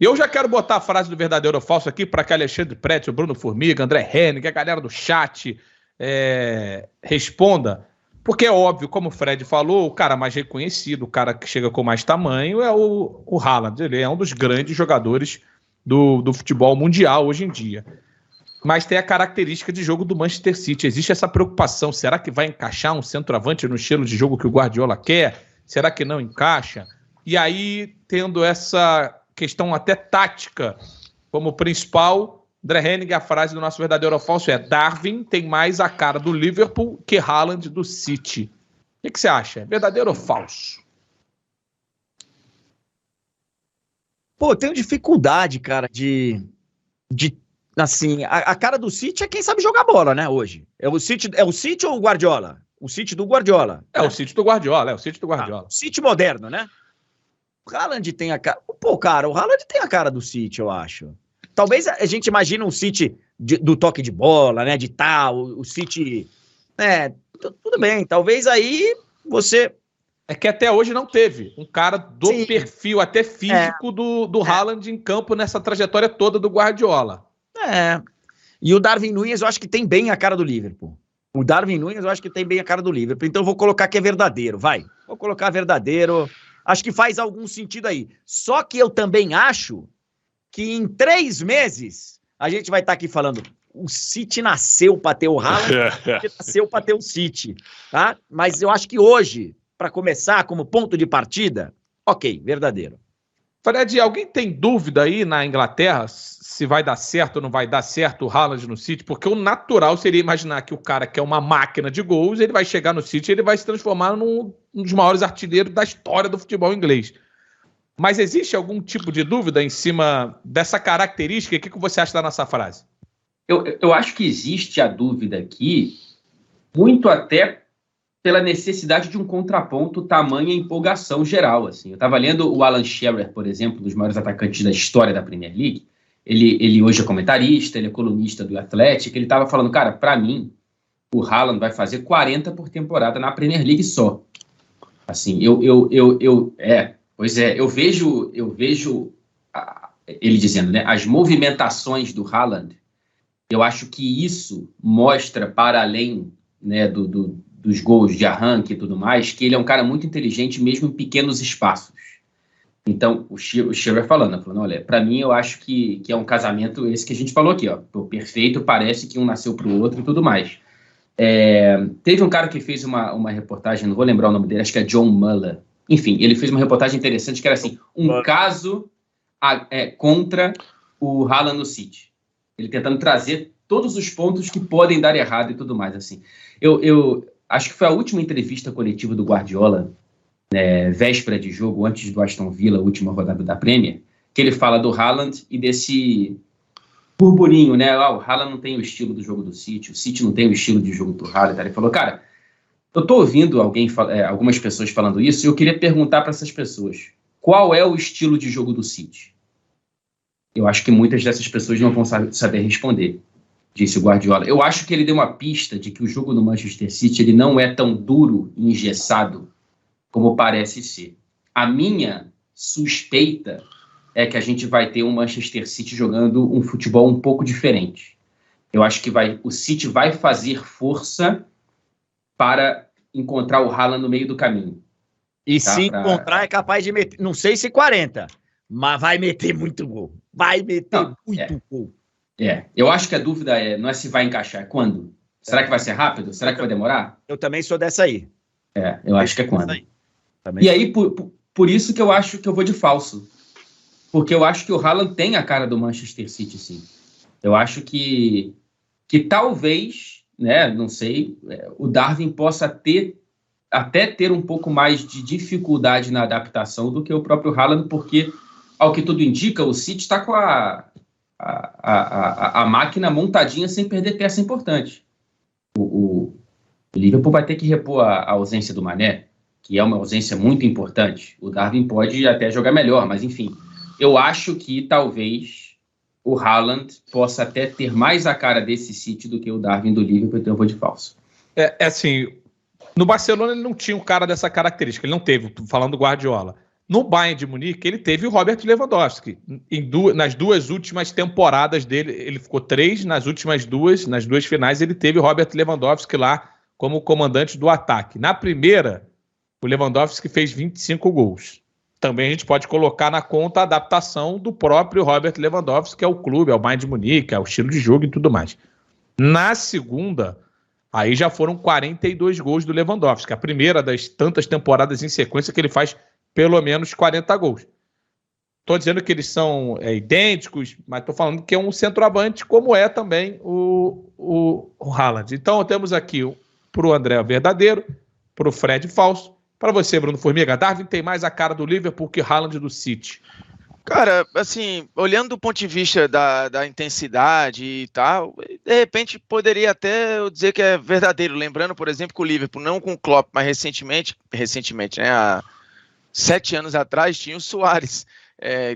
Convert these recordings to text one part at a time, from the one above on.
E eu já quero botar a frase do verdadeiro ou falso aqui para que Alexandre Pretzel, Bruno Formiga, André Henning, que a galera do chat responda. Porque é óbvio, como o Fred falou, o cara mais reconhecido, o cara que chega com mais tamanho é o Haaland. Ele é um dos grandes jogadores do futebol mundial hoje em dia. Mas tem a característica de jogo do Manchester City. Existe essa preocupação. Será que vai encaixar um centroavante no estilo de jogo que o Guardiola quer? Será que não encaixa? E aí, tendo essa questão até tática como principal, André Henning, a frase do nosso verdadeiro ou falso é: Darwin tem mais a cara do Liverpool que Haaland do City. O que você acha? Verdadeiro ou falso? Pô, eu tenho dificuldade, cara, de assim, a cara do City é quem sabe jogar bola, né, hoje. É o City ou o Guardiola? O City do Guardiola. O City do Guardiola, O City moderno, né? O Haaland tem a cara... Pô, cara, o Haaland tem a cara do City, eu acho. Talvez a gente imagine um City do toque de bola, né, de tal, o City... Tudo bem, talvez aí você... É que até hoje não teve um cara do perfil até físico do Haaland em campo nessa trajetória toda do Guardiola. E o Darwin Núñez eu acho que tem bem a cara do Liverpool. Então eu vou colocar que é verdadeiro, vai. Vou colocar verdadeiro. Acho que faz algum sentido aí. Só que eu também acho que em 3 meses a gente vai estar aqui falando o City nasceu para ter o Haaland, nasceu para ter o City, tá? Mas eu acho que hoje, para começar como ponto de partida, ok, verdadeiro. Fred, alguém tem dúvida aí na Inglaterra se vai dar certo ou não vai dar certo o Haaland no City? Porque o natural seria imaginar que o cara que é uma máquina de gols, ele vai chegar no City e ele vai se transformar num dos maiores artilheiros da história do futebol inglês. Mas existe algum tipo de dúvida em cima dessa característica? O que você acha da nossa frase? Eu acho que existe a dúvida aqui, muito até pela necessidade de um contraponto, tamanha empolgação geral. Assim. Eu estava lendo o Alan Shearer, por exemplo, um dos maiores atacantes da história da Premier League. Ele hoje é comentarista, ele é colunista do Athletic. Ele estava falando, cara, para mim, o Haaland vai fazer 40 por temporada na Premier League só. Assim, eu vejo ele dizendo, né, as movimentações do Haaland. Eu acho que isso mostra, para além, né, dos gols de arranque e tudo mais, que ele é um cara muito inteligente mesmo em pequenos espaços. Então, o Shearer falando, olha, para mim eu acho que é um casamento esse que a gente falou aqui, ó, perfeito, parece que um nasceu pro outro e tudo mais. Teve um cara que fez uma reportagem, não vou lembrar o nome dele, acho que é John Muller. Enfim, ele fez uma reportagem interessante que era assim, um caso contra o Haaland no City. Ele tentando trazer todos os pontos que podem dar errado e tudo mais, assim. Eu acho que foi a última entrevista coletiva do Guardiola, véspera de jogo, antes do Aston Villa, a última rodada da Premier, que ele fala do Haaland e desse burburinho, né? O Haaland não tem o estilo do jogo do City, o City não tem o estilo de jogo do Haaland. Ele falou, cara, eu tô ouvindo algumas pessoas falando isso e eu queria perguntar para essas pessoas, qual é o estilo de jogo do City? Eu acho que muitas dessas pessoas não vão saber responder, disse o Guardiola. Eu acho que ele deu uma pista de que o jogo do Manchester City ele não é tão duro e engessado como parece ser. A minha suspeita é que a gente vai ter um Manchester City jogando um futebol um pouco diferente. Eu acho que o City vai fazer força para encontrar o Haaland no meio do caminho. E se encontrar é capaz de meter, não sei se 40, mas vai meter muito gol. Gol. Eu acho que a dúvida não é se vai encaixar, é quando. Será que vai ser rápido? Será que vai demorar? Eu também sou dessa aí. Eu acho que é quando. E aí, por isso que eu acho que eu vou de falso. Porque eu acho que o Haaland tem a cara do Manchester City, sim. Eu acho que talvez, né, não sei, o Darwin possa até ter um pouco mais de dificuldade na adaptação do que o próprio Haaland, porque, ao que tudo indica, o City está com a máquina montadinha sem perder peça importante. O Liverpool vai ter que repor a ausência do Mané, que é uma ausência muito importante. O Darwin pode até jogar melhor, mas enfim, eu acho que talvez o Haaland possa até ter mais a cara desse City do que o Darwin do Liverpool, então eu vou de falso. Assim, no Barcelona ele não tinha um cara dessa característica, ele não teve, falando do Guardiola. No Bayern de Munique, ele teve o Robert Lewandowski. Nas 2 últimas temporadas dele, ele ficou 3, nas últimas 2, nas 2 finais, ele teve o Robert Lewandowski lá como comandante do ataque. Na primeira, o Lewandowski fez 25 gols. Também a gente pode colocar na conta a adaptação do próprio Robert Lewandowski, que é o clube, é o Bayern de Munique, é o estilo de jogo e tudo mais. Na segunda, aí já foram 42 gols do Lewandowski. A primeira das tantas temporadas em sequência que ele faz pelo menos 40 gols. Estou dizendo que eles são idênticos, mas estou falando que é um centroavante, como é também o Haaland. Então temos aqui para o André verdadeiro, para o Fred falso. Para você, Bruno Formiga, Darwin tem mais a cara do Liverpool que Haaland do City. Cara, assim, olhando do ponto de vista da intensidade e tal, de repente poderia até eu dizer que é verdadeiro. Lembrando, por exemplo, que o Liverpool, não com o Klopp, mas recentemente, né, há 7 anos atrás, tinha o Suárez,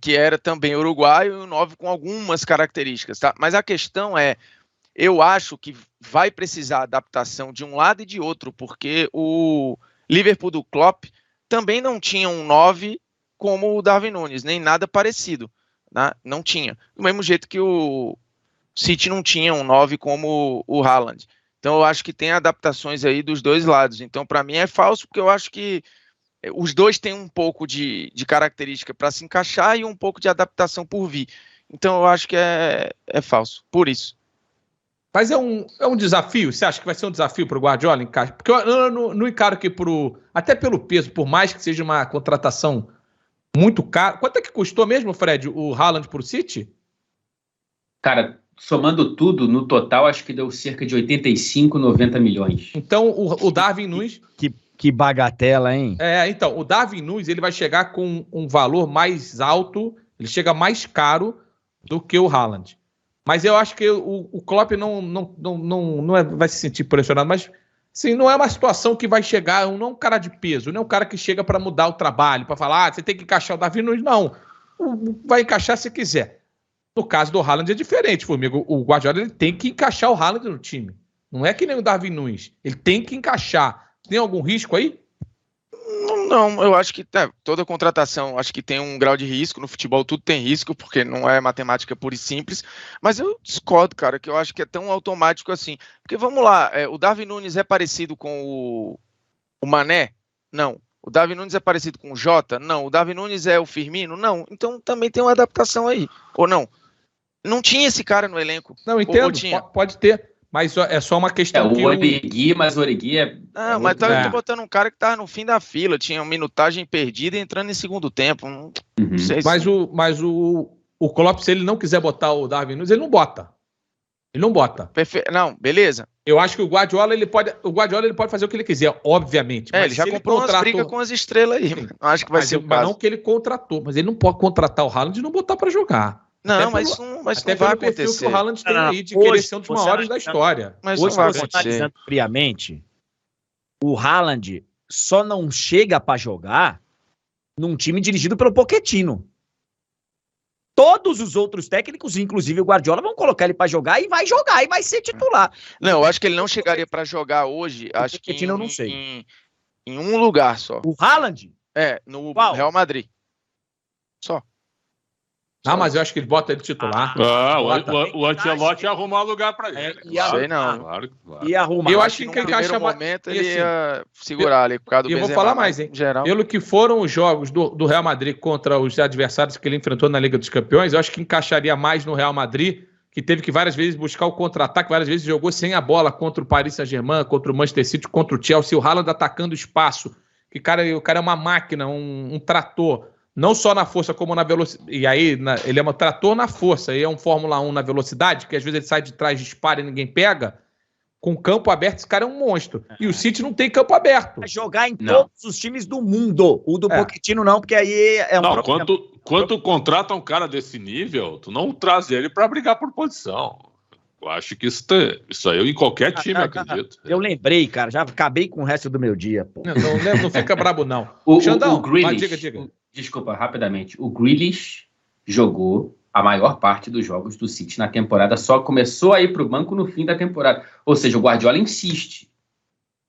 que era também uruguaio e um 9 com algumas características, tá? Mas a questão eu acho que vai precisar adaptação de um lado e de outro, porque o Liverpool do Klopp também não tinha um 9 como o Darwin Núñez, nem nada parecido, né? Não tinha. Do mesmo jeito que o City não tinha um 9 como o Haaland. Então eu acho que tem adaptações aí dos dois lados. Então para mim é falso, porque eu acho que os dois têm um pouco de característica para se encaixar e um pouco de adaptação por vir. Então eu acho que é falso, por isso. Mas é um desafio? Você acha que vai ser um desafio para o Guardiola encaixar? Porque eu não encaro que até pelo peso, por mais que seja uma contratação muito cara. Quanto é que custou mesmo, Fred, o Haaland para o City? Cara, somando tudo, no total, acho que deu cerca de 85, 90 milhões. Então, o Darwin Núñez... Que bagatela, hein? Então, o Darwin Núñez, ele vai chegar com um valor mais alto, ele chega mais caro do que o Haaland. Mas eu acho que o Klopp não vai se sentir pressionado, mas assim, não é uma situação que vai chegar, não é um cara de peso, não é um cara que chega para mudar o trabalho, para falar, você tem que encaixar o Darwin Núñez, não. Vai encaixar se quiser. No caso do Haaland é diferente, Formiga. O Guardiola ele tem que encaixar o Haaland no time. Não é que nem o Darwin Núñez. Ele tem que encaixar. Tem algum risco aí? Não, eu acho que toda contratação acho que tem um grau de risco. No futebol tudo tem risco, porque não é matemática pura e simples. Mas eu discordo, cara, que eu acho que é tão automático assim. Porque vamos lá, o Darwin Núñez é parecido com o Mané? Não. O Darwin Núñez é parecido com o Jota? Não. O Darwin Núñez é o Firmino? Não. Então também tem uma adaptação aí. Ou não? Não tinha esse cara no elenco? Não, entendo. Ou tinha? Pode ter. Mas é só uma questão que... mas o Origi é... Não, mas eu tô botando um cara que tava no fim da fila, tinha uma minutagem perdida e entrando em segundo tempo. Não sei mas o Klopp, se ele não quiser botar o Darwin Núñez, ele não bota. Ele não bota. Não, beleza. Eu acho que o Guardiola ele pode fazer o que ele quiser, obviamente. Mas ele já comprou umas brigas com as estrelas aí. Não acho que vai ser o caso. Não que ele contratou, mas ele não pode contratar o Haaland e não botar para jogar. Não, mas não vai acontecer. Perfil que o Haaland tem aí de querer ser um dos maiores da história. Mas hoje, você analisando friamente, o Haaland só não chega para jogar num time dirigido pelo Pochettino. Todos os outros técnicos, inclusive o Guardiola, vão colocar ele para jogar e vai ser titular. Não, eu acho que ele não chegaria para jogar hoje, acho que eu não sei. Em um lugar só. O Haaland? No Real Madrid. Só. Mas eu acho que ele bota ele titular. O Ancelotti ia arrumar lugar para ele. Sei não. Claro. Ia arrumar. Eu acho que no primeiro momento ele ia segurar ali por causa do Benzema. Eu vou falar mais, hein? Geral. Pelo que foram os jogos do Real Madrid contra os adversários que ele enfrentou na Liga dos Campeões, eu acho que encaixaria mais no Real Madrid, que teve que várias vezes buscar o contra-ataque, várias vezes jogou sem a bola contra o Paris Saint-Germain, contra o Manchester City, contra o Chelsea, o Haaland atacando espaço. O cara é uma máquina, um trator. Não só na força, como na velocidade. E aí, ele é um trator na força, e é um Fórmula 1 na velocidade, que às vezes ele sai de trás, dispara e ninguém pega. Com campo aberto, esse cara é um monstro. E o City não tem campo aberto. Vai jogar em todos os times do mundo. O do Pochettino não, porque aí é um... Não, quando contrata um cara desse nível, tu não traz ele para brigar por posição. Eu acho que isso aí em qualquer time, acredito. Eu lembrei, cara, já acabei com o resto do meu dia, pô. Não fica brabo, não. Xandão, o Grealish, diga. Desculpa, rapidamente. O Grealish jogou a maior parte dos jogos do City na temporada, só começou a ir para o banco no fim da temporada. Ou seja, o Guardiola insiste.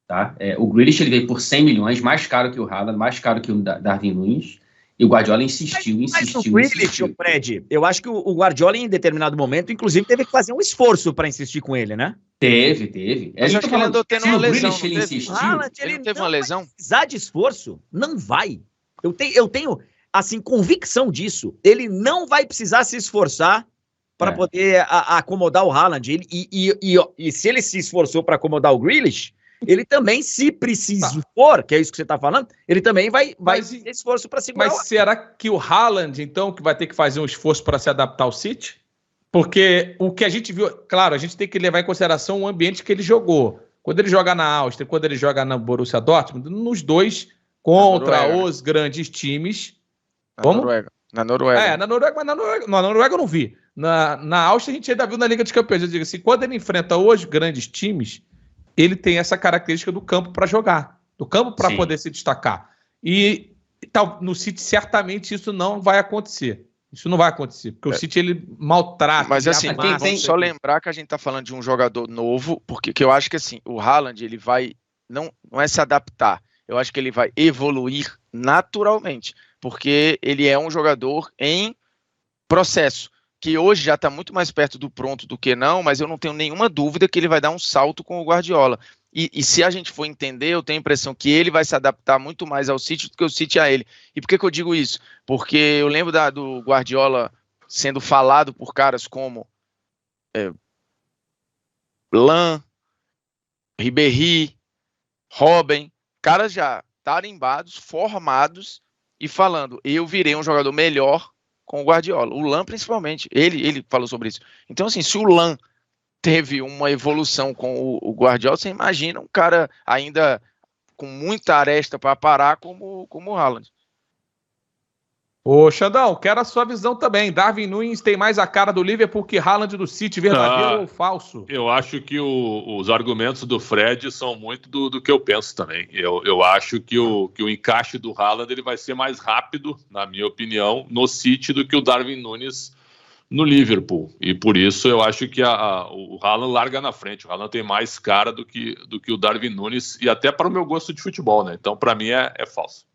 Tá? O Grealish ele veio por 100 milhões, mais caro que o Haaland, mais caro que o Darwin Núñez, E o Guardiola insistiu. Mas no Grealish, o Fred, eu acho que o Guardiola, em determinado momento, inclusive, teve que fazer um esforço para insistir com ele, né? Teve. Mas acho que ele andou tendo uma lesão. Ele insistiu. Ele não teve uma lesão? Vai precisar de esforço? Não vai. Eu tenho, assim, convicção disso. Ele não vai precisar se esforçar para poder acomodar o Haaland. E se ele se esforçou para acomodar o Grealish, ele também, se preciso for, que é isso que você está falando, ele também vai ter esforço para segurar. Mas será que o Haaland, então, que vai ter que fazer um esforço para se adaptar ao City? Porque o que a gente viu, claro, a gente tem que levar em consideração o ambiente que ele jogou. Quando ele joga na Áustria, quando ele joga na Borussia Dortmund, nos dois contra os grandes times. Na Noruega. Na Noruega eu não vi. Na Áustria a gente ainda viu na Liga dos Campeões. Eu digo assim, quando ele enfrenta os grandes times, ele tem essa característica do campo para jogar, do campo para poder se destacar. E no City certamente isso não vai acontecer. Isso não vai acontecer, porque o City ele maltrata. Mas assim, vamos só lembrar que a gente está falando de um jogador novo, porque que eu acho que assim, o Haaland ele vai, não é se adaptar, eu acho que ele vai evoluir naturalmente, porque ele é um jogador em processo, que hoje já está muito mais perto do pronto do que não, mas eu não tenho nenhuma dúvida que ele vai dar um salto com o Guardiola. E se a gente for entender, eu tenho a impressão que ele vai se adaptar muito mais ao City do que o City a ele. E por que eu digo isso? Porque eu lembro do Guardiola sendo falado por caras como Lan, Ribéry, Robben, caras já tarimbados, formados e falando, eu virei um jogador melhor com o Guardiola. O Lan principalmente, ele falou sobre isso. Então assim, se o Lan teve uma evolução com o Guardiola, você imagina um cara ainda com muita aresta para parar como o Haaland. Ô, Xandão, quero a sua visão também. Darwin Núñez tem mais a cara do Liverpool que Haaland do City, verdadeiro ou falso? Eu acho que os argumentos do Fred são muito do que eu penso também. Eu acho que o encaixe do Haaland ele vai ser mais rápido, na minha opinião, no City do que o Darwin Núñez no Liverpool, e por isso eu acho que o Haaland larga na frente. O Haaland tem mais cara do que o Darwin Núñez, e até para o meu gosto de futebol, né? Então, para mim, é falso.